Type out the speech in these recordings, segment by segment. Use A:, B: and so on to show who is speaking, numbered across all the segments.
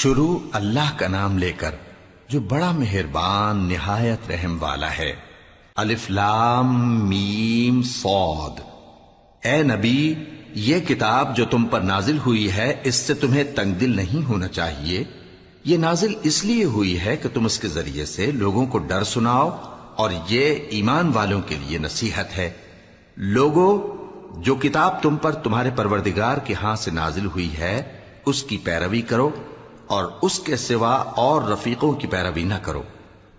A: شروع اللہ کا نام لے کر جو بڑا مہربان نہایت رحم والا ہے۔ الف لام میم صاد۔ اے نبی، یہ کتاب جو تم پر نازل ہوئی ہے اس سے تمہیں تنگ دل نہیں ہونا چاہیے۔ یہ نازل اس لیے ہوئی ہے کہ تم اس کے ذریعے سے لوگوں کو ڈر سناؤ، اور یہ ایمان والوں کے لیے نصیحت ہے۔ لوگوں، جو کتاب تم پر تمہارے پروردگار کے ہاں سے نازل ہوئی ہے اس کی پیروی کرو، اور اس کے سوا اور رفیقوں کی پیروی نہ کرو،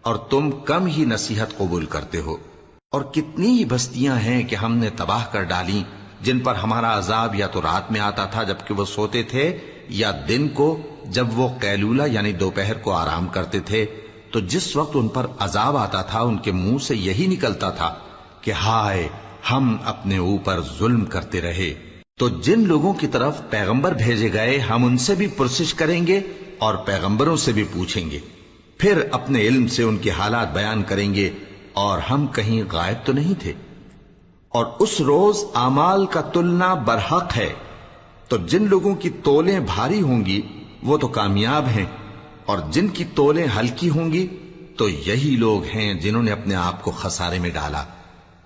A: اور تم کم ہی نصیحت قبول کرتے ہو۔ اور کتنی ہی بستیاں ہیں کہ ہم نے تباہ کر ڈالی جن پر ہمارا عذاب یا تو رات میں آتا تھا جبکہ وہ سوتے تھے، یا دن کو جب وہ قیلولہ یعنی دوپہر کو آرام کرتے تھے، تو جس وقت ان پر عذاب آتا تھا ان کے منہ سے یہی نکلتا تھا کہ ہائے، ہم اپنے اوپر ظلم کرتے رہے۔ تو جن لوگوں کی طرف پیغمبر بھیجے گئے ہم ان سے بھی پرسش کریں گے اور پیغمبروں سے بھی پوچھیں گے، پھر اپنے علم سے ان کے حالات بیان کریں گے، اور ہم کہیں غائب تو نہیں تھے۔ اور اس روز اعمال کا تلنا برحق ہے، تو جن لوگوں کی تولیں بھاری ہوں گی وہ تو کامیاب ہیں، اور جن کی تولیں ہلکی ہوں گی تو یہی لوگ ہیں جنہوں نے اپنے آپ کو خسارے میں ڈالا،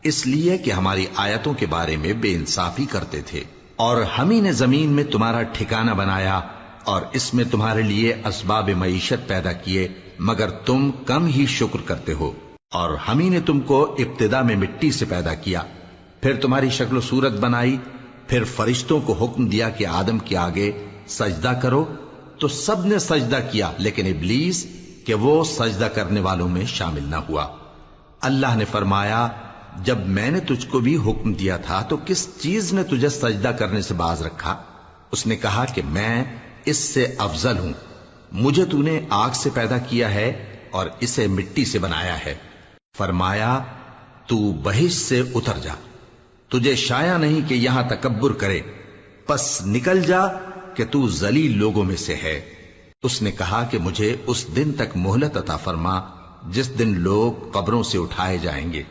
A: اس لیے کہ ہماری آیتوں کے بارے میں بے انصافی کرتے تھے۔ اور ہم ہی نے زمین میں تمہارا ٹھکانہ بنایا اور اس میں تمہارے لیے اسباب معیشت پیدا کیے، مگر تم کم ہی شکر کرتے ہو۔ اور ہم ہی نے تم کو ابتدا میں مٹی سے پیدا کیا، پھر تمہاری شکل و صورت بنائی، پھر فرشتوں کو حکم دیا کہ آدم کے آگے سجدہ کرو، تو سب نے سجدہ کیا لیکن ابلیس کہ وہ سجدہ کرنے والوں میں شامل نہ ہوا۔ اللہ نے فرمایا، جب میں نے تجھ کو بھی حکم دیا تھا تو کس چیز نے تجھے سجدہ کرنے سے باز رکھا؟ اس نے کہا کہ میں اس سے افضل ہوں، مجھے تو نے آگ سے پیدا کیا ہے اور اسے مٹی سے بنایا ہے۔ فرمایا، تو بہشت سے اتر جا، تجھے شایع نہیں کہ یہاں تکبر کرے، پس نکل جا کہ تو ذلیل لوگوں میں سے ہے۔ اس نے کہا کہ مجھے اس دن تک مہلت عطا فرما جس دن لوگ قبروں سے اٹھائے جائیں گے۔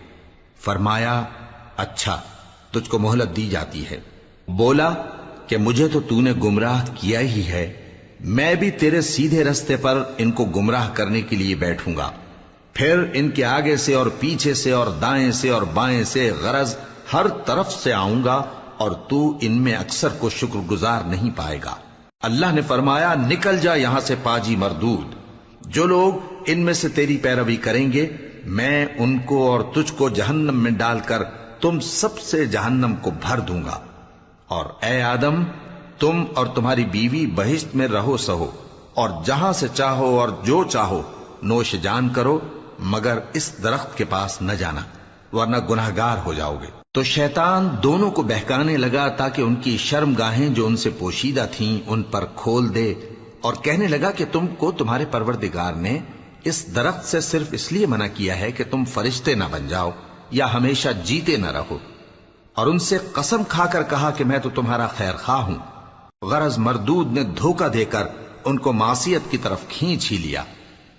A: فرمایا، اچھا، تجھ کو مہلت دی جاتی ہے۔ بولا کہ مجھے تو نے گمراہ کیا ہی ہے، میں بھی تیرے سیدھے رستے پر ان کو گمراہ کرنے کے لیے بیٹھوں گا، پھر ان کے آگے سے اور پیچھے سے اور دائیں سے اور بائیں سے، غرض ہر طرف سے آؤں گا، اور تو ان میں اکثر کو شکر گزار نہیں پائے گا۔ اللہ نے فرمایا، نکل جا یہاں سے پاجی مردود، جو لوگ ان میں سے تیری پیروی کریں گے میں ان کو اور تجھ کو جہنم میں ڈال کر تم سب سے جہنم کو بھر دوں گا۔ اور اے آدم، تم اور تمہاری بیوی بہشت میں رہو سہو، اور جہاں سے چاہو اور جو چاہو نوش جان کرو، مگر اس درخت کے پاس نہ جانا ورنہ گناہگار ہو جاؤ گے۔ تو شیطان دونوں کو بہکانے لگا تاکہ ان کی شرم گاہیں جو ان سے پوشیدہ تھیں ان پر کھول دے، اور کہنے لگا کہ تم کو تمہارے پروردگار نے اس درخت سے صرف اس لیے منع کیا ہے کہ تم فرشتے نہ بن جاؤ یا ہمیشہ جیتے نہ رہو۔ اور ان سے قسم کھا کر کہا کہ میں تو تمہارا خیر خواہ ہوں۔ غرض مردود نے دھوکہ دے کر ان کو معصیت کی طرف کھینچ ہی لیا۔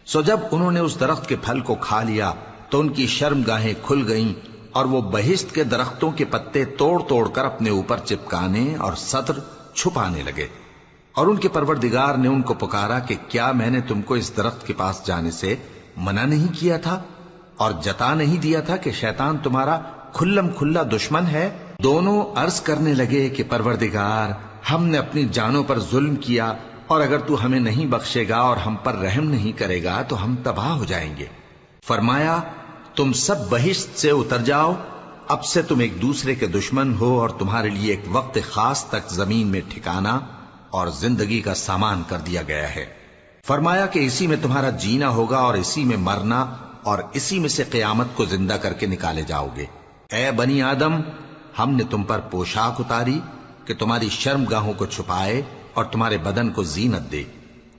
A: سو جب انہوں نے اس درخت کے پھل کو کھا لیا تو ان کی شرم گاہیں کھل گئیں، اور وہ بہشت کے درختوں کے پتے توڑ توڑ کر اپنے اوپر چپکانے اور سطر چھپانے لگے۔ اور ان کے پروردگار نے ان کو پکارا کہ کیا میں نے تم کو اس درخت کے پاس جانے سے منع نہیں کیا تھا، اور جتا نہیں دیا تھا کہ شیطان تمہارا کھلم کھلا دشمن ہے؟ دونوں عرض کرنے لگے کہ پروردگار، ہم نے اپنی جانوں پر ظلم کیا، اور اگر تو ہمیں نہیں بخشے گا اور ہم پر رحم نہیں کرے گا تو ہم تباہ ہو جائیں گے۔ فرمایا، تم سب بہشت سے اتر جاؤ، اب سے تم ایک دوسرے کے دشمن ہو، اور تمہارے لیے ایک وقت خاص تک زمین میں ٹھکانا اور زندگی کا سامان کر دیا گیا ہے۔ فرمایا کہ اسی میں تمہارا جینا ہوگا اور اسی میں مرنا، اور اسی میں سے قیامت کو زندہ کر کے نکالے جاؤ گے۔ اے بنی آدم، ہم نے تم پر پوشاک اتاری کہ تمہاری شرم گاہوں کو چھپائے اور تمہارے بدن کو زینت دے،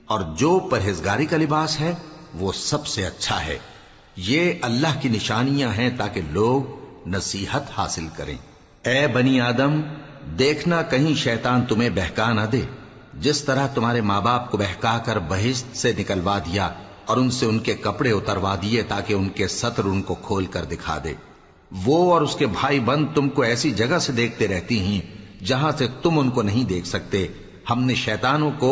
A: اور جو پرہیزگاری کا لباس ہے وہ سب سے اچھا ہے۔ یہ اللہ کی نشانیاں ہیں تاکہ لوگ نصیحت حاصل کریں۔ اے بنی آدم، دیکھنا کہیں شیطان تمہیں بہکا نہ دے، جس طرح تمہارے ماں باپ کو بہکا کر بہشت سے نکلوا دیا اور ان سے ان کے کپڑے اتروا دیے تاکہ ان کے سطر ان کو کھول کر دکھا دے۔ وہ اور اس کے بھائی بند تم کو ایسی جگہ سے دیکھتے رہتی ہیں جہاں سے تم ان کو نہیں دیکھ سکتے۔ ہم نے شیطانوں کو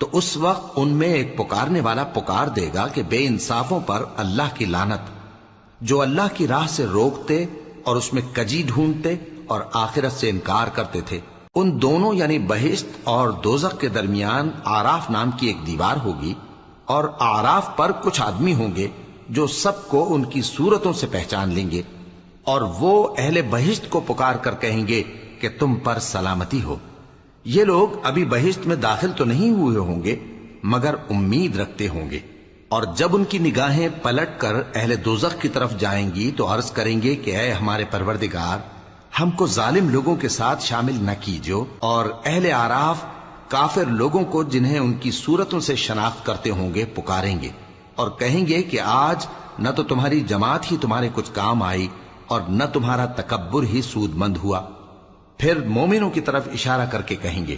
A: تو اس وقت ان میں ایک پکارنے والا پکار دے گا کہ بے انصافوں پر اللہ کی لعنت، جو اللہ کی راہ سے روکتے اور اس میں کجی ڈھونڈتے اور آخرت سے انکار کرتے تھے۔ ان دونوں یعنی بہشت اور دوزخ کے درمیان آراف نام کی ایک دیوار ہوگی، اور آراف پر کچھ آدمی ہوں گے جو سب کو ان کی صورتوں سے پہچان لیں گے، اور وہ اہل بہشت کو پکار کر کہیں گے کہ تم پر سلامتی ہو۔ یہ لوگ ابھی بہشت میں داخل تو نہیں ہوئے ہوں گے مگر امید رکھتے ہوں گے، اور جب ان کی نگاہیں پلٹ کر اہل دوزخ کی طرف جائیں گی تو عرض کریں گے کہ اے ہمارے پروردگار، ہم کو ظالم لوگوں کے ساتھ شامل نہ کیجو۔ اور اہل آراف کافر لوگوں کو جنہیں ان کی صورتوں سے شناخت کرتے ہوں گے پکاریں گے اور کہیں گے کہ آج نہ تو تمہاری جماعت ہی تمہارے کچھ کام آئی اور نہ تمہارا تکبر ہی سود مند ہوا۔ پھر مومنوں کی طرف اشارہ کر کے کہیں گے،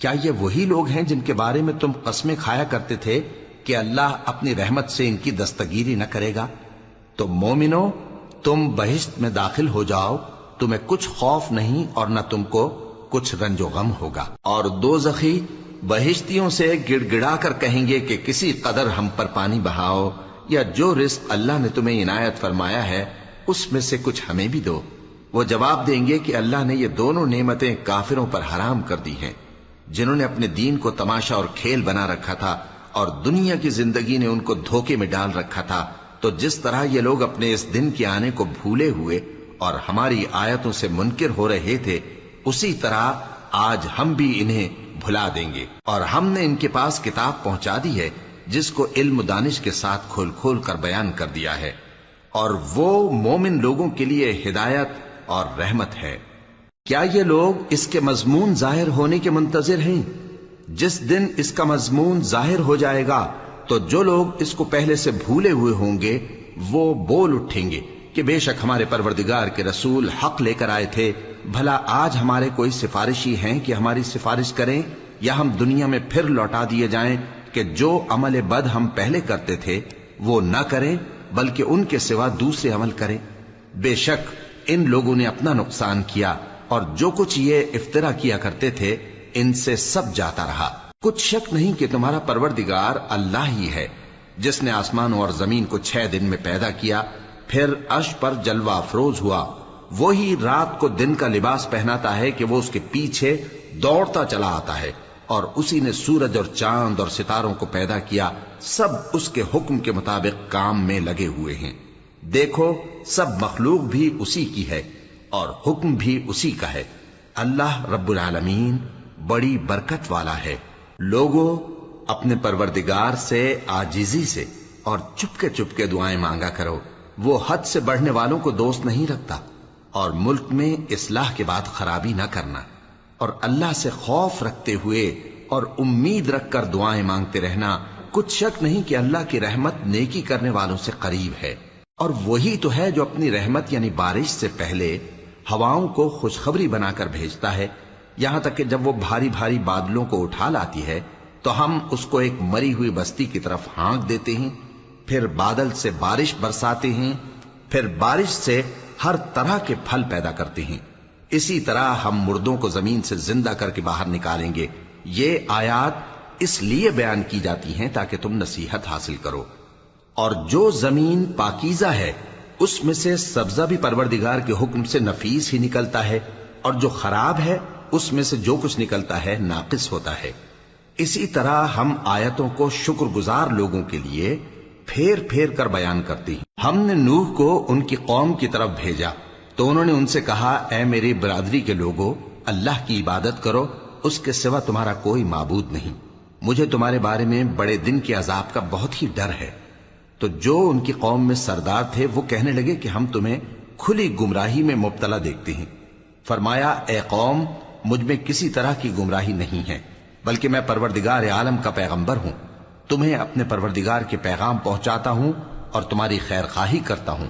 A: کیا یہ وہی لوگ ہیں جن کے بارے میں تم قسمیں کھایا کرتے تھے کہ اللہ اپنی رحمت سے ان کی دستگیری نہ کرے گا؟ تو مومنوں، تم بہشت میں داخل ہو جاؤ، تمہیں کچھ خوف نہیں اور نہ تم کو کچھ رنج و غم ہوگا۔ اور دوزخی بہشتیوں سے گڑ گڑا کر کہیں گے کہ کسی قدر ہم پر پانی بہاؤ، یا جو رزق اللہ نے تمہیں عنایت فرمایا ہے اس میں سے کچھ ہمیں بھی دو۔ وہ جواب دیں گے کہ اللہ نے یہ دونوں نعمتیں کافروں پر حرام کر دی ہیں، جنہوں نے اپنے دین کو تماشا اور کھیل بنا رکھا تھا اور دنیا کی زندگی نے ان کو دھوکے میں ڈال رکھا تھا۔ تو جس طرح یہ لوگ اپنے اس دن کے آنے کو بھولے ہوئے اور ہماری آیتوں سے منکر ہو رہے تھے، اسی طرح آج ہم بھی انہیں بھلا دیں گے۔ اور ہم نے ان کے پاس کتاب پہنچا دی ہے جس کو علم و دانش کے ساتھ کھول کھول کر بیان کر دیا ہے، اور وہ مومن لوگوں کے لیے ہدایت اور رحمت ہے۔ کیا یہ لوگ اس کے مضمون ظاہر ہونے کے منتظر ہیں؟ جس دن اس کا مضمون ظاہر ہو جائے گا تو جو لوگ اس کو پہلے سے بھولے ہوئے ہوں گے وہ بول اٹھیں گے کہ بے شک ہمارے پروردگار کے رسول حق لے کر آئے تھے، بھلا آج ہمارے کوئی سفارشی ہیں کہ ہماری سفارش کریں، یا ہم دنیا میں پھر لوٹا دیے جائیں کہ جو عمل بد ہم پہلے کرتے تھے وہ نہ کریں بلکہ ان کے سوا دوسرے عمل کریں۔ بے شک ان لوگوں نے اپنا نقصان کیا، اور جو کچھ یہ افترا کیا کرتے تھے ان سے سب جاتا رہا۔ کچھ شک نہیں کہ تمہارا پروردگار اللہ ہی ہے جس نے آسمانوں اور زمین کو 6 دن میں پیدا کیا، پھر عرش پر جلوہ افروز ہوا۔ وہی رات کو دن کا لباس پہناتا ہے کہ وہ اس کے پیچھے دوڑتا چلا آتا ہے، اور اسی نے سورج اور چاند اور ستاروں کو پیدا کیا، سب اس کے حکم کے مطابق کام میں لگے ہوئے ہیں۔ دیکھو سب مخلوق بھی اسی کی ہے اور حکم بھی اسی کا ہے۔ اللہ رب العالمین بڑی برکت والا ہے۔ لوگوں، اپنے پروردگار سے عاجزی سے اور چپکے دعائیں مانگا کرو، وہ حد سے بڑھنے والوں کو دوست نہیں رکھتا، اور ملک میں اصلاح کے بعد خرابی نہ کرنا، اور اللہ سے خوف رکھتے ہوئے اور امید رکھ کر دعائیں مانگتے رہنا۔ کچھ شک نہیں کہ اللہ کی رحمت نیکی کرنے والوں سے قریب ہے، اور وہی تو ہے جو اپنی رحمت یعنی بارش سے پہلے ہواؤں کو خوشخبری بنا کر بھیجتا ہے، یہاں تک کہ جب وہ بھاری بھاری بادلوں کو اٹھا لاتی ہے تو ہم اس کو ایک مری ہوئی بستی کی طرف ہانک دیتے ہیں، پھر بادل سے بارش برساتے ہیں، پھر بارش سے ہر طرح کے پھل پیدا کرتے ہیں۔ اسی طرح ہم مردوں کو زمین سے زندہ کر کے باہر نکالیں گے۔ یہ آیات اس لیے بیان کی جاتی ہیں تاکہ تم نصیحت حاصل کرو۔ اور جو زمین پاکیزہ ہے اس میں سے سبزہ بھی پروردگار کے حکم سے نفیس ہی نکلتا ہے، اور جو خراب ہے اس میں سے جو کچھ نکلتا ہے ناقص ہوتا ہے۔ اسی طرح ہم آیتوں کو شکر گزار لوگوں کے لیے پھیر پھیر کر بیان کرتے ہیں۔ ہم نے نوح کو ان کی قوم کی طرف بھیجا تو انہوں نے ان سے کہا، اے میری برادری کے لوگوں، اللہ کی عبادت کرو، اس کے سوا تمہارا کوئی معبود نہیں۔ مجھے تمہارے بارے میں بڑے دن کے عذاب کا بہت ہی ڈر ہے۔ تو جو ان کی قوم میں سردار تھے وہ کہنے لگے کہ ہم تمہیں کھلی گمراہی میں مبتلا دیکھتے ہیں۔ فرمایا، اے قوم، مجھ میں کسی طرح کی گمراہی نہیں ہے، بلکہ میں پروردگار عالم کا پیغمبر ہوں، تمہیں اپنے پروردگار کے پیغام پہنچاتا ہوں اور تمہاری خیر خواہی کرتا ہوں،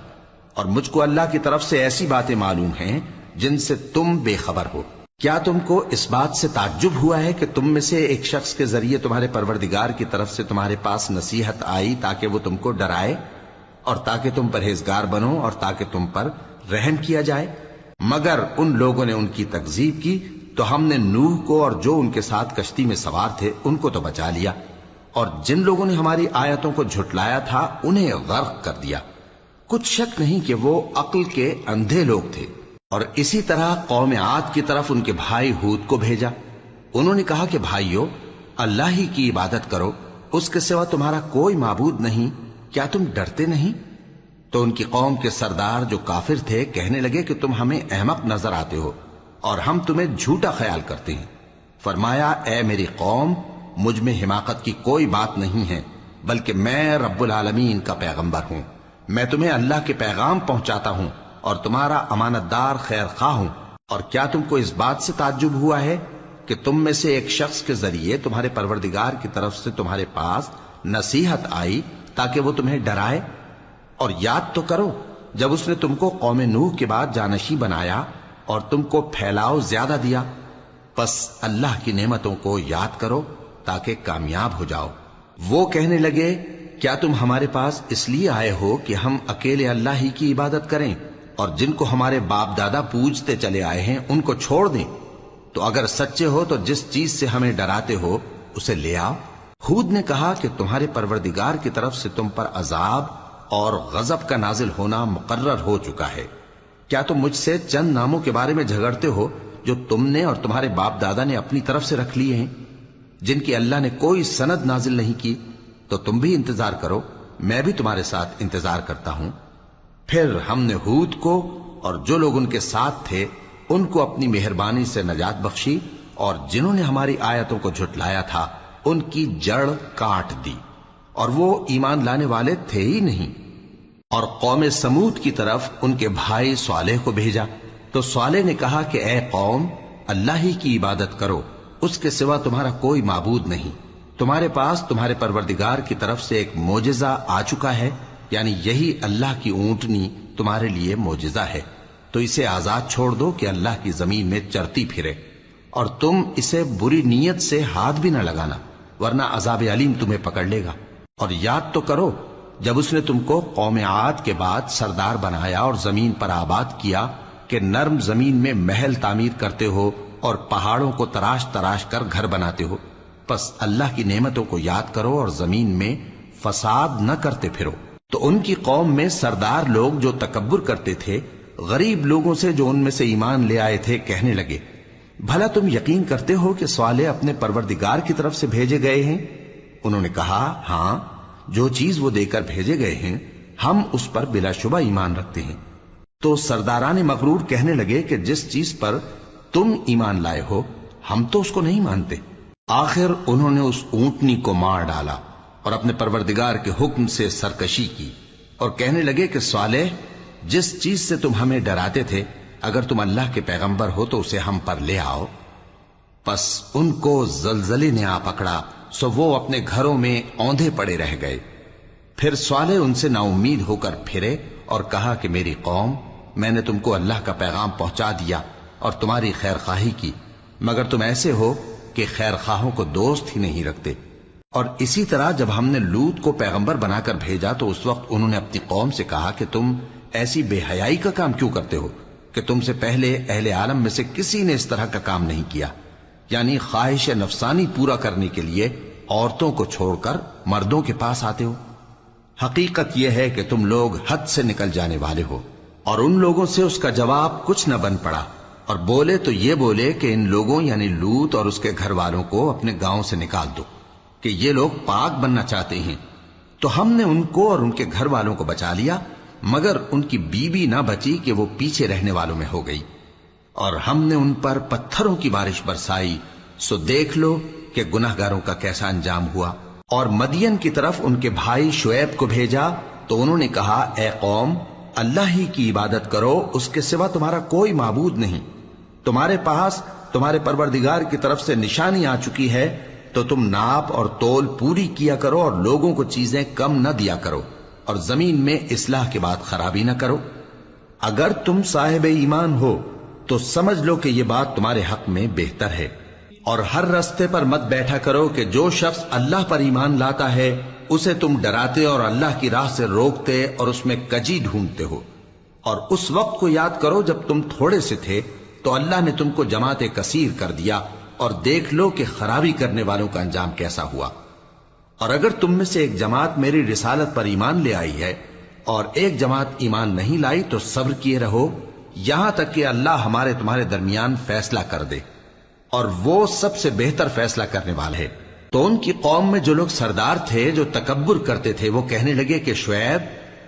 A: اور مجھ کو اللہ کی طرف سے ایسی باتیں معلوم ہیں جن سے تم بے خبر ہو۔ کیا تم کو اس بات سے تعجب ہوا ہے کہ تم میں سے ایک شخص کے ذریعے تمہارے پروردگار کی طرف سے تمہارے پاس نصیحت آئی تاکہ وہ تم کو ڈرائے اور تاکہ تم پرہیزگار بنو اور تاکہ تم پر رحم کیا جائے؟ مگر ان لوگوں نے ان کی تکذیب کی تو ہم نے نوح کو اور جو ان کے ساتھ کشتی میں سوار تھے ان کو تو بچا لیا، اور جن لوگوں نے ہماری آیتوں کو جھٹلایا تھا انہیں غرق کر دیا۔ کچھ شک نہیں کہ وہ عقل کے اندھے لوگ تھے۔ اور اسی طرح قوم عاد کی طرف ان کے بھائی ہود کو بھیجا۔ انہوں نے کہا کہ بھائیو، اللہ ہی کی عبادت کرو، اس کے سوا تمہارا کوئی معبود نہیں، کیا تم ڈرتے نہیں؟ تو ان کی قوم کے سردار جو کافر تھے کہنے لگے کہ تم ہمیں احمق نظر آتے ہو اور ہم تمہیں جھوٹا خیال کرتے ہیں۔ فرمایا، اے میری قوم، مجھ میں حماقت کی کوئی بات نہیں ہے، بلکہ میں رب العالمین کا پیغمبر ہوں۔ میں تمہیں اللہ کے پیغام پہنچاتا ہوں اور تمہارا امانت دار خیر خواہ ہوں۔ اور کیا تم کو اس بات سے تعجب ہوا ہے کہ تم میں سے ایک شخص کے ذریعے تمہارے پروردگار کی طرف سے تمہارے پاس نصیحت آئی تاکہ وہ تمہیں ڈرائے؟ اور یاد تو کرو جب اس نے تم کو قوم نوح کے بعد جانشی بنایا اور تم کو پھیلاؤ زیادہ دیا۔ پس اللہ کی نعمتوں کو یاد کرو تاکہ کامیاب ہو جاؤ۔ وہ کہنے لگے، کیا تم ہمارے پاس اس لیے آئے ہو کہ ہم اکیلے اللہ ہی کی عبادت کریں اور جن کو ہمارے باپ دادا پوجتے چلے آئے ہیں ان کو چھوڑ دیں؟ تو اگر سچے ہو تو جس چیز سے ہمیں ڈراتے ہو اسے لے آؤ۔ ہود نے کہا کہ تمہارے پروردگار کی طرف سے تم پر عذاب اور غضب کا نازل ہونا مقرر ہو چکا ہے۔ کیا تم مجھ سے چند ناموں کے بارے میں جھگڑتے ہو جو تم نے اور تمہارے باپ دادا نے اپنی طرف سے رکھ لیے ہیں، جن کی اللہ نے کوئی سند نازل نہیں کی؟ تو تم بھی انتظار کرو، میں بھی تمہارے ساتھ انتظار کرتا ہوں۔ پھر ہم نے ہود کو اور جو لوگ ان کے ساتھ تھے ان کو اپنی مہربانی سے نجات بخشی، اور جنہوں نے ہماری آیتوں کو جھٹلایا تھا ان کی جڑ کاٹ دی، اور وہ ایمان لانے والے تھے ہی نہیں۔ اور قوم سمود کی طرف ان کے بھائی صالح کو بھیجا، تو صالح نے کہا کہ اے قوم، اللہ ہی کی عبادت کرو، اس کے سوا تمہارا کوئی معبود نہیں۔ تمہارے پاس تمہارے پروردگار کی طرف سے ایک معجزہ آ چکا ہے، یعنی یہی اللہ کی اونٹنی تمہارے لیے معجزہ ہے، تو اسے آزاد چھوڑ دو کہ اللہ کی زمین میں چرتی پھرے، اور تم اسے بری نیت سے ہاتھ بھی نہ لگانا، ورنہ عذاب علیم تمہیں پکڑ لے گا۔ اور یاد تو کرو جب اس نے تم کو قوم عاد کے بعد سردار بنایا اور زمین پر آباد کیا کہ نرم زمین میں محل تعمیر کرتے ہو اور پہاڑوں کو تراش تراش کر گھر بناتے ہو۔ پس اللہ کی نعمتوں کو یاد کرو اور زمین میں فساد نہ کرتے پھرو۔ تو ان کی قوم میں سردار لوگ جو تکبر کرتے تھے غریب لوگوں سے جو ان میں سے ایمان لے آئے تھے کہنے لگے، بھلا تم یقین کرتے ہو کہ صالح اپنے پروردگار کی طرف سے بھیجے گئے ہیں؟ انہوں نے کہا، ہاں، جو چیز وہ دے کر بھیجے گئے ہیں ہم اس پر بلا شبہ ایمان رکھتے ہیں۔ تو سرداران مغرور کہنے لگے کہ جس چیز پر تم ایمان لائے ہو ہم تو اس کو نہیں مانتے۔ آخر انہوں نے اس اونٹنی کو مار ڈالا اور اپنے پروردگار کے حکم سے سرکشی کی، اور کہنے لگے کہ صالح، جس چیز سے تم ہمیں ڈراتے تھے اگر تم اللہ کے پیغمبر ہو تو اسے ہم پر لے آؤ۔ پس ان کو زلزلے نے آ پکڑا، سو وہ اپنے گھروں میں اوندھے پڑے رہ گئے۔ پھر صالح ان سے نا امید ہو کر پھرے اور کہا کہ میری قوم، میں نے تم کو اللہ کا پیغام پہنچا دیا اور تمہاری خیر خواہی کی، مگر تم ایسے ہو کہ خیر خواہوں کو دوست ہی نہیں رکھتے۔ اور اسی طرح جب ہم نے لوط کو پیغمبر بنا کر بھیجا تو اس وقت انہوں نے اپنی قوم سے کہا کہ تم ایسی بے حیائی کا کام کیوں کرتے ہو کہ تم سے پہلے اہل عالم میں سے کسی نے اس طرح کا کام نہیں کیا، یعنی خواہش نفسانی پورا کرنے کے لیے عورتوں کو چھوڑ کر مردوں کے پاس آتے ہو۔ حقیقت یہ ہے کہ تم لوگ حد سے نکل جانے والے ہو۔ اور ان لوگوں سے اس کا جواب کچھ نہ بن پڑا، اور بولے تو یہ بولے کہ ان لوگوں یعنی لوط اور اس کے گھر والوں کو اپنے گاؤں سے نکال دو کہ یہ لوگ پاک بننا چاہتے ہیں۔ تو ہم نے ان کو اور ان کے گھر والوں کو بچا لیا، مگر ان کی بیوی نہ بچی کہ وہ پیچھے رہنے والوں میں ہو گئی، اور ہم نے ان پر پتھروں کی بارش برسائی، سو دیکھ لو کہ گناہگاروں کا کیسا انجام ہوا۔ اور مدین کی طرف ان کے بھائی شعیب کو بھیجا تو انہوں نے کہا، اے قوم، اللہ ہی کی عبادت کرو، اس کے سوا تمہارا کوئی معبود نہیں۔ تمہارے پاس تمہارے پروردگار کی طرف سے نشانی آ چکی ہے، تو تم ناپ اور تول پوری کیا کرو اور لوگوں کو چیزیں کم نہ دیا کرو، اور زمین میں اصلاح کے بعد خرابی نہ کرو۔ اگر تم صاحب ایمان ہو تو سمجھ لو کہ یہ بات تمہارے حق میں بہتر ہے، اور ہر رستے پر مت بیٹھا کرو کہ جو شخص اللہ پر ایمان لاتا ہے اسے تم ڈراتے اور اللہ کی راہ سے روکتے اور اس میں کجی ڈھونڈتے ہو۔ اور اس وقت کو یاد کرو جب تم تھوڑے سے تھے، تو اللہ نے تم کو جماعت کثیر کر دیا، اور دیکھ لو کہ خرابی کرنے والوں کا انجام کیسا ہوا۔ اور اگر تم میں سے ایک جماعت میری رسالت پر ایمان لے آئی ہے اور ایک جماعت ایمان نہیں لائی تو صبر کیے رہو یہاں تک کہ اللہ ہمارے تمہارے درمیان فیصلہ کر دے، اور وہ سب سے بہتر فیصلہ کرنے والا ہے۔ تو ان کی قوم میں جو لوگ سردار تھے جو تکبر کرتے تھے وہ کہنے لگے کہ شعیب،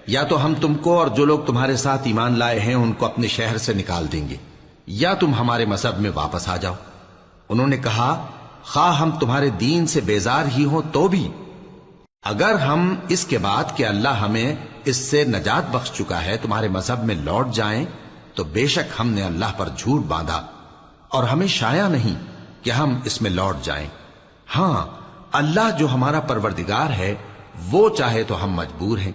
A: یا تو ہم تم کو اور جو لوگ تمہارے ساتھ ایمان لائے ہیں ان کو اپنے شہر سے نکال دیں گے، یا تم ہمارے مذہب میں واپس آ جاؤ۔ انہوں نے کہا، خواہ ہم تمہارے دین سے بیزار ہی ہوں تو بھی، اگر ہم اس کے بعد کہ اللہ ہمیں اس سے نجات بخش چکا ہے تمہارے مذہب میں لوٹ جائیں تو بے شک ہم نے اللہ پر جھوٹ باندھا، اور ہمیں شایع نہیں کہ ہم اس میں لوٹ جائیں۔ ہاں، اللہ جو ہمارا پروردگار ہے وہ چاہے تو ہم مجبور ہیں۔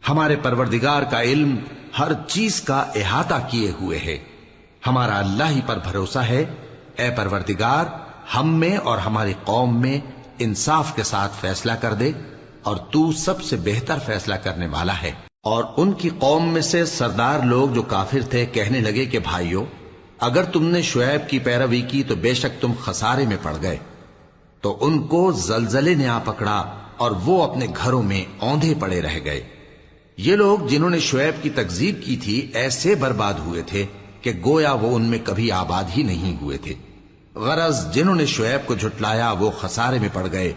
A: ہمارے پروردگار کا علم ہر چیز کا احاطہ کیے ہوئے ہے، ہمارا اللہ ہی پر بھروسہ ہے۔ اے پروردگار، ہم میں اور ہماری قوم میں انصاف کے ساتھ فیصلہ کر دے، اور تو سب سے بہتر فیصلہ کرنے والا ہے۔ اور ان کی قوم میں سے سردار لوگ جو کافر تھے کہنے لگے کہ بھائیو، اگر تم نے شعیب کی پیروی کی تو بے شک تم خسارے میں پڑ گئے۔ تو ان کو زلزلے نے آ پکڑا اور وہ اپنے گھروں میں اوندھے پڑے رہ گئے۔ یہ لوگ جنہوں نے شعیب کی تکذیب کی تھی ایسے برباد ہوئے تھے کہ گویا وہ ان میں کبھی آباد ہی نہیں ہوئے تھے۔ غرض جنہوں نے شعیب کو جھٹلایا وہ خسارے میں پڑ گئے۔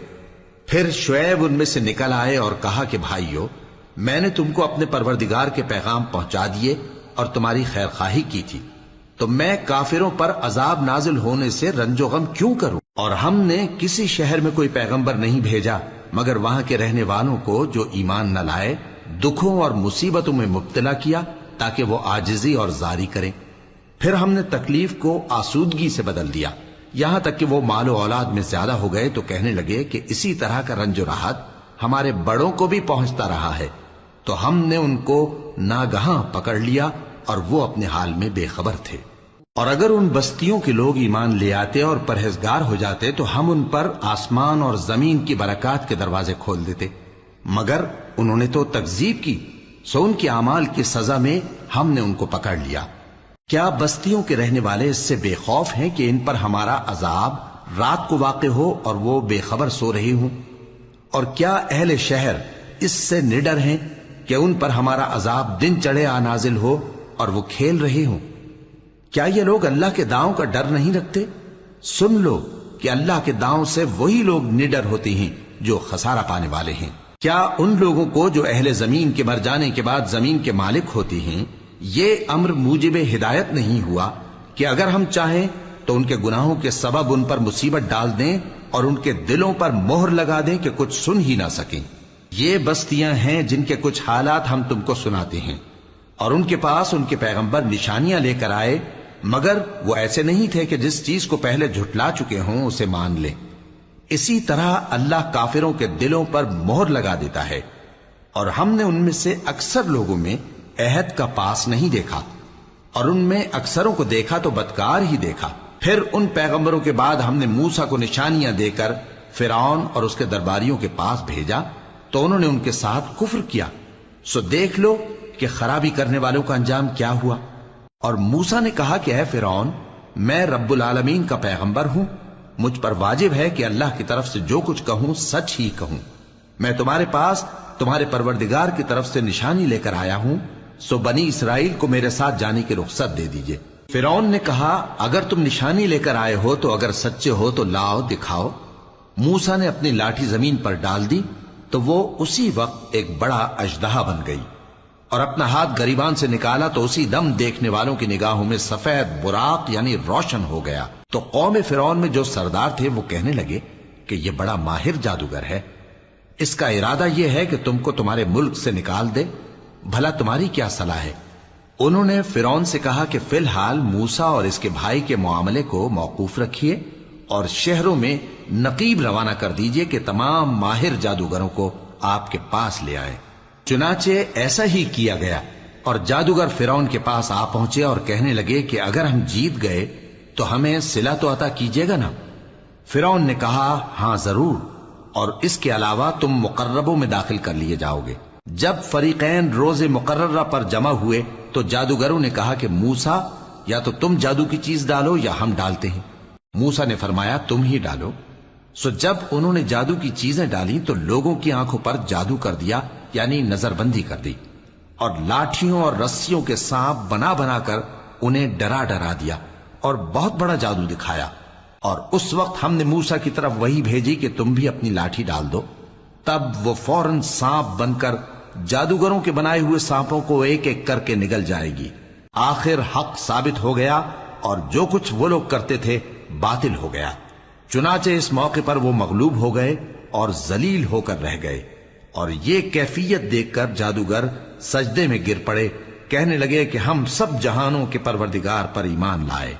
A: پھر شعیب ان میں سے نکل آئے اور کہا کہ بھائیو، میں نے تم کو اپنے پروردگار کے پیغام پہنچا دیے اور تمہاری خیر خواہی کی تھی، تو میں کافروں پر عذاب نازل ہونے سے رنج و غم کیوں کروں؟ اور ہم نے کسی شہر میں کوئی پیغمبر نہیں بھیجا مگر وہاں کے رہنے والوں کو جو ایمان نہ لائے دکھوں اور مصیبتوں میں مبتلا کیا تاکہ وہ عاجزی اور زاری کریں۔ پھر ہم نے تکلیف کو آسودگی سے بدل دیا، یہاں تک کہ وہ مال و اولاد میں زیادہ ہو گئے تو کہنے لگے کہ اسی طرح کا رنج و راحت ہمارے بڑوں کو بھی پہنچتا رہا ہے، تو ہم نے ان کو ناگہاں پکڑ لیا اور وہ اپنے حال میں بے خبر تھے۔ اور اگر ان بستیوں کے لوگ ایمان لے آتے اور پرہیزگار ہو جاتے تو ہم ان پر آسمان اور زمین کی برکات کے دروازے کھول دیتے، مگر انہوں نے تو تکذیب کی، سو ان کے اعمال کی سزا میں ہم نے ان کو پکڑ لیا۔ کیا بستیوں کے رہنے والے اس سے بے خوف ہیں کہ ان پر ہمارا عذاب رات کو واقع ہو اور وہ بے خبر سو رہے ہوں؟ اور کیا اہل شہر اس سے نڈر ہیں کہ ان پر ہمارا عذاب دن چڑھے آ نازل ہو اور وہ کھیل رہے ہوں؟ کیا یہ لوگ اللہ کے داؤں کا ڈر نہیں رکھتے؟ سن لو کہ اللہ کے داؤں سے وہی لوگ نڈر ہوتے ہیں جو خسارہ پانے والے ہیں۔ کیا ان لوگوں کو جو اہل زمین کے مر جانے کے بعد زمین کے مالک ہوتے ہیں یہ امر موجب ہدایت نہیں ہوا کہ اگر ہم چاہیں تو ان کے گناہوں کے سبب ان پر مصیبت ڈال دیں اور ان کے دلوں پر مہر لگا دیں کہ کچھ سن ہی نہ سکیں؟ یہ بستیاں ہیں جن کے کچھ حالات ہم تم کو سناتے ہیں، اور ان کے پاس ان کے پیغمبر نشانیاں لے کر آئے، مگر وہ ایسے نہیں تھے کہ جس چیز کو پہلے جھٹلا چکے ہوں اسے مان لیں۔ اسی طرح اللہ کافروں کے دلوں پر مہر لگا دیتا ہے، اور ہم نے ان میں سے اکثر لوگوں میں عہد کا پاس نہیں دیکھا، اور ان میں اکثروں کو دیکھا تو بدکار ہی دیکھا۔ پھر ان پیغمبروں کے بعد ہم نے موسیٰ کو نشانیاں دے کر فرعون اور اس کے درباریوں کے پاس بھیجا تو انہوں نے ان کے ساتھ کفر کیا، سو دیکھ لو کہ خرابی کرنے والوں کا انجام کیا ہوا۔ اور موسیٰ نے کہا کہ اے فرعون، میں رب العالمین کا پیغمبر ہوں، مجھ پر واجب ہے کہ اللہ کی طرف سے جو کچھ کہوں سچ ہی کہوں۔ میں تمہارے پاس تمہارے پروردگار کی طرف سے نشانی لے کر آیا ہوں، سو بنی اسرائیل کو میرے ساتھ جانے کی رخصت دے دیجئے۔ فرعون نے کہا اگر تم نشانی لے کر آئے ہو تو اگر سچے ہو تو لاؤ دکھاؤ۔ موسیٰ نے اپنی لاٹھی زمین پر ڈال دی تو وہ اسی وقت ایک بڑا اژدہا بن گئی، اور اپنا ہاتھ گریبان سے نکالا تو اسی دم دیکھنے والوں کی نگاہوں میں سفید براق یعنی روشن ہو گیا۔ تو قوم فرعون میں جو سردار تھے وہ کہنے لگے کہ یہ بڑا ماہر جادوگر ہے، اس کا ارادہ یہ ہے کہ تم کو تمہارے ملک سے نکال دے، بھلا تمہاری کیا صلاح ہے؟ انہوں نے فرعون سے کہا کہ فی الحال موسیٰ اور اس کے بھائی کے معاملے کو موقوف رکھیے اور شہروں میں نقیب روانہ کر دیجئے کہ تمام ماہر جادوگروں کو آپ کے پاس لے آئے۔ چنانچہ ایسا ہی کیا گیا، اور جادوگر فرعون کے پاس آ پہنچے اور کہنے لگے کہ اگر ہم جیت گئے تو ہمیں صلہ تو عطا کیجیے گا نا؟ فرعون نے کہا ہاں ضرور، اور اس کے علاوہ تم مقربوں میں داخل کر لیے جاؤ گے۔ جب فریقین روز مقررہ پر جمع ہوئے تو جادوگروں نے کہا کہ موسیٰ یا تو تم جادو کی چیز ڈالو یا ہم ڈالتے ہیں۔ موسیٰ نے فرمایا تم ہی ڈالو۔ سو جب انہوں نے جادو کی چیزیں ڈالی تو لوگوں کی آنکھوں پر جادو کر دیا، یعنی نظر بندی کر دی، اور لاٹھیوں اور رسیوں کے سانپ بنا بنا کر انہیں ڈرا ڈرا دیا اور بہت بڑا جادو دکھایا۔ اور اس وقت ہم نے موسیٰ کی طرف وہی بھیجی کہ تم بھی اپنی لاٹھی ڈال دو، تب وہ فوراً سانپ بن کر جادوگروں کے بنائے ہوئے سانپوں کو ایک ایک کر کے نگل جائے گی۔ آخر حق ثابت ہو گیا اور جو کچھ وہ لوگ کرتے تھے باطل ہو گیا۔ چنانچہ اس موقع پر وہ مغلوب ہو گئے اور ذلیل ہو کر رہ گئے، اور یہ کیفیت دیکھ کر جادوگر سجدے میں گر پڑے، کہنے لگے کہ ہم سب جہانوں کے پروردگار پر ایمان لائے،